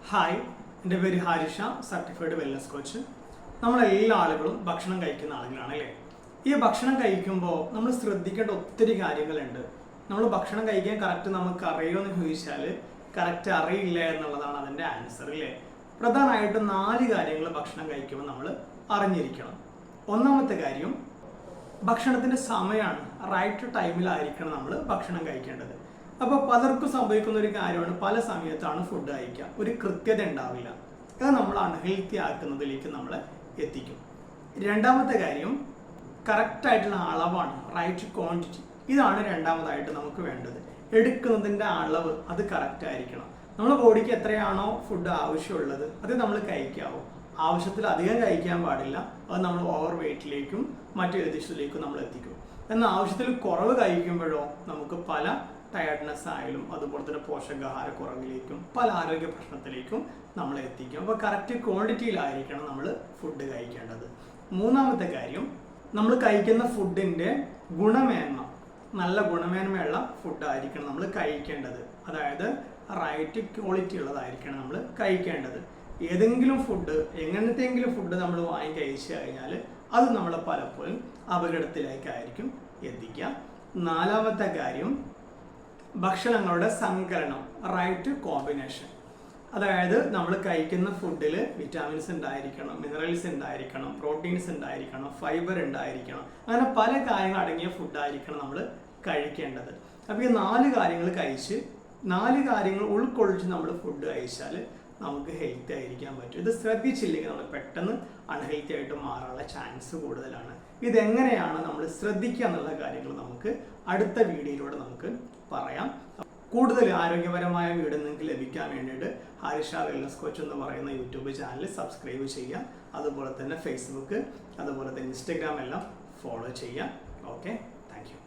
Hi, എൻ്റെ പേര് ഹാരിഷ, certified wellness coach. നമ്മളെല്ലാ ആളുകളും ഭക്ഷണം കഴിക്കുന്ന ആളുകളാണ് അല്ലേ? ഈ ഭക്ഷണം കഴിക്കുമ്പോൾ നമ്മൾ ശ്രദ്ധിക്കേണ്ട ഒത്തിരി കാര്യങ്ങളുണ്ട്. നമ്മൾ ഭക്ഷണം കഴിക്കാൻ കറക്റ്റ് നമുക്ക് അറിയുമോ എന്ന് ചോദിച്ചാൽ കറക്റ്റ് അറിയില്ല എന്നുള്ളതാണ് അതിൻ്റെ ആൻസർ അല്ലേ? പ്രധാനമായിട്ടും 4 കാര്യങ്ങൾ ഭക്ഷണം കഴിക്കുമ്പോൾ നമ്മൾ അറിഞ്ഞിരിക്കണം. ഒന്നാമത്തെ കാര്യം, ഭക്ഷണത്തിൻ്റെ സമയമാണ്. റൈറ്റ് ടൈമിലായിരിക്കണം നമ്മൾ ഭക്ഷണം കഴിക്കേണ്ടത്. അപ്പോൾ പലർക്കും സംഭവിക്കുന്ന ഒരു കാര്യമാണ്, പല സമയത്താണ് ഫുഡ് കഴിക്കുക, ഒരു കൃത്യത ഉണ്ടാവില്ല. അത് നമ്മൾ അൺഹെൽത്തി ആക്കുന്നതിലേക്ക് നമ്മളെ എത്തിക്കും. രണ്ടാമത്തെ കാര്യം, കറക്റ്റായിട്ടുള്ള അളവാണ്, റൈറ്റ് ക്വാണ്ടിറ്റി. ഇതാണ് രണ്ടാമതായിട്ട് നമുക്ക് വേണ്ടത്. എടുക്കുന്നതിൻ്റെ അളവ് അത് കറക്റ്റ് ആയിരിക്കണം. നമ്മുടെ ബോഡിക്ക് എത്രയാണോ ഫുഡ് ആവശ്യമുള്ളത് അത് നമ്മൾ കഴിക്കാവൂ. ആവശ്യത്തിൽ അധികം കഴിക്കാൻ പാടില്ല. അത് നമ്മൾ ഓവർ വെയിറ്റിലേക്കും മറ്റു എതിർത്തിലേക്കും നമ്മൾ എത്തിക്കും. എന്നാൽ ആവശ്യത്തിൽ കുറവ് കഴിക്കുമ്പോഴോ നമുക്ക് പല ടയർഡ്നെസ് ആയാലും അതുപോലെ തന്നെ പോഷകാഹാര കുറവിലേക്കും പല ആരോഗ്യ പ്രശ്നത്തിലേക്കും നമ്മളെ എത്തിക്കും. അപ്പോൾ കറക്റ്റ് ക്വാണ്ടിറ്റിയിലായിരിക്കണം നമ്മൾ ഫുഡ് കഴിക്കേണ്ടത്. മൂന്നാമത്തെ കാര്യം, നമ്മൾ കഴിക്കുന്ന ഫുഡിൻ്റെ ഗുണമേന്മ, നല്ല ഗുണമേന്മയുള്ള ഫുഡായിരിക്കണം നമ്മൾ കഴിക്കേണ്ടത്. അതായത് റൈറ്റ് ക്വാളിറ്റി ഉള്ളതായിരിക്കണം നമ്മൾ കഴിക്കേണ്ടത്. ഏതെങ്കിലും ഫുഡ്, എങ്ങനത്തെങ്കിലും ഫുഡ് നമ്മൾ വാങ്ങി കഴിച്ചു കഴിഞ്ഞാൽ അത് നമ്മളെ പലപ്പോഴും അപകടത്തിലേക്കായിരിക്കും എത്തിക്കുക. നാലാമത്തെ കാര്യം, ഭക്ഷണങ്ങളുടെ സങ്കലനം, റൈറ്റ് കോമ്പിനേഷൻ. അതായത് നമ്മൾ കഴിക്കുന്ന ഫുഡിൽ വിറ്റാമിൻസ് ഉണ്ടായിരിക്കണം, മിനറൽസ് ഉണ്ടായിരിക്കണം, പ്രോട്ടീൻസ് ഉണ്ടായിരിക്കണം, ഫൈബർ ഉണ്ടായിരിക്കണം. അങ്ങനെ പല കാര്യങ്ങൾ അടങ്ങിയ ഫുഡായിരിക്കണം നമ്മൾ കഴിക്കേണ്ടത്. അപ്പോൾ ഈ 4 കാര്യങ്ങൾ കഴിച്ച് 4 കാര്യങ്ങൾ ഉൾക്കൊള്ളിച്ച് നമ്മൾ ഫുഡ് കഴിച്ചാൽ നമുക്ക് ഹെൽത്തി ആയിരിക്കാൻ പറ്റും. ഇത് ശ്രദ്ധിച്ചില്ലെങ്കിൽ നമ്മൾ പെട്ടെന്ന് അൺഹെൽത്തി ആയിട്ട് മാറാനുള്ള ചാൻസ് കൂടുതലാണ്. ഇതെങ്ങനെയാണ് നമ്മൾ ശ്രദ്ധിക്കുക എന്നുള്ള കാര്യങ്ങൾ നമുക്ക് അടുത്ത വീഡിയോയിലൂടെ നമുക്ക് പറയാം. കൂടുതൽ ആരോഗ്യപരമായ വീഡിയോ നിങ്ങൾക്ക് ലഭിക്കാൻ വേണ്ടിയിട്ട് ഹാരിഷ വെൽനസ് കോച്ച് എന്ന് പറയുന്ന യൂട്യൂബ് ചാനൽ സബ്സ്ക്രൈബ് ചെയ്യുക. അതുപോലെ തന്നെ ഫേസ്ബുക്ക്, അതുപോലെ തന്നെ ഇൻസ്റ്റഗ്രാം എല്ലാം ഫോളോ ചെയ്യുക. Okay, thank you.